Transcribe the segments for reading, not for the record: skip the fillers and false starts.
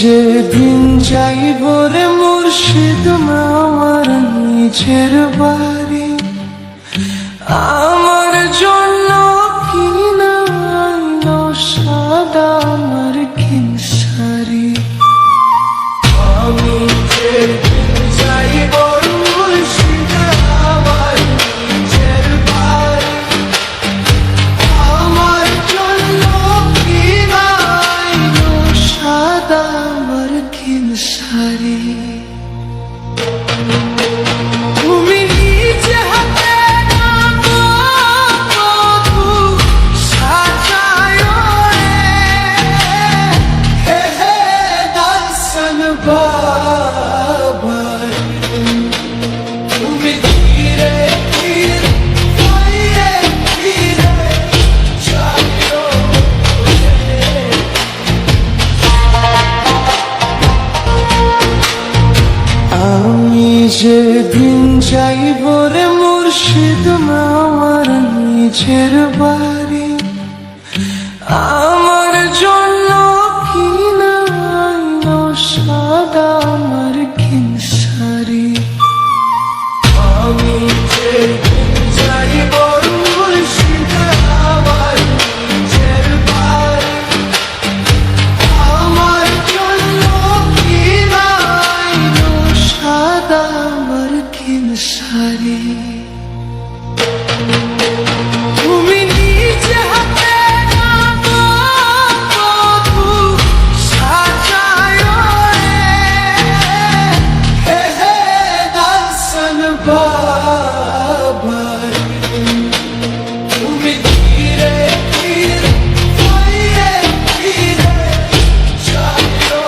যেদিন যাইব রে মুর্শিদ আমার নিজের বাড়ি, আমার জন্য কিনা আইলো সাদা আমার কিনসারি। আমি যেদিন যাইব মুর্শিদ আমার নিজের বাড়ি, আমার জন্য কিনা আইলো সাদা আমার কিনসারি। তুমি নিজে হাতে তুমি ধীরে ধীরে ধীরে যাইও। আমি যেদিন যাইব রে মুর্শিদ আমার নিজের বাড়ি, আমার জন্য কিনা আইলো সাদা আমার কিনসারি। আমি যেদিন যাইব মুর্শিদ আমার নিজের বাড়ি, আমার জন্য কিনা আইলো সাদা আমার কিনসারি। তুমি নিজে হাতে তুমি ধীরে ধীরে ধীরে যাইও।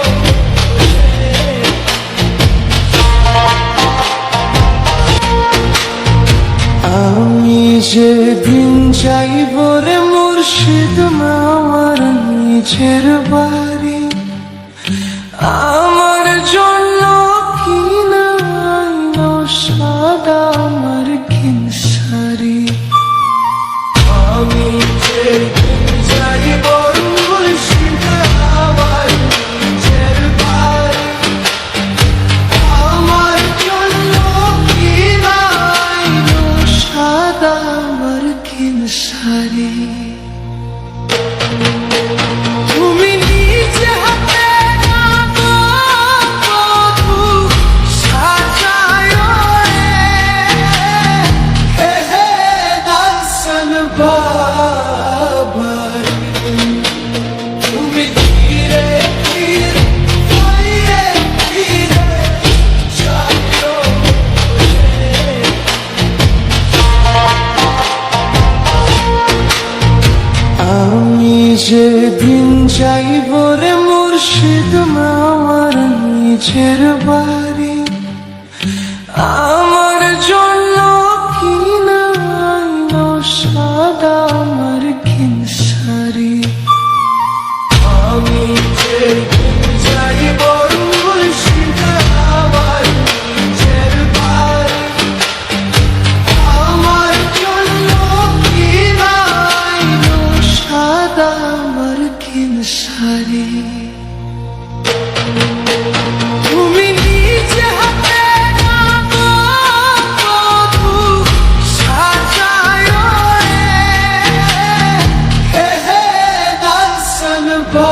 আমি যেদিন যাইব রে মুর্শিদ আমার নিজের বাড়ি, আমার জন্য কিনা আইলো সাদা আমার কিনসারি। আমি যেদিন যাইব মুর্শিদ আমার নিজের বাড়ি, আমার জন্য কিনা আইলো সাদা আমার কিনসারি। তুমি নিজে হাতে তুমি ধীরে ধীরে ধীরে যাইও। আমি যেদিন যাইব রে মুর্শিদ আমার নিজের বাড়ি, আমার জন্য কিনা আইলো সাদা আমার কিনসারি। আমি যেদিন যাইব মুর্শিদ আমার নিজের বাড়ি, আমার জন্য কিনা আইলো সাদা আমার কিনসারি। তুমি নিজে হাতে সাজায়ো রে, হে হে দার্শন বা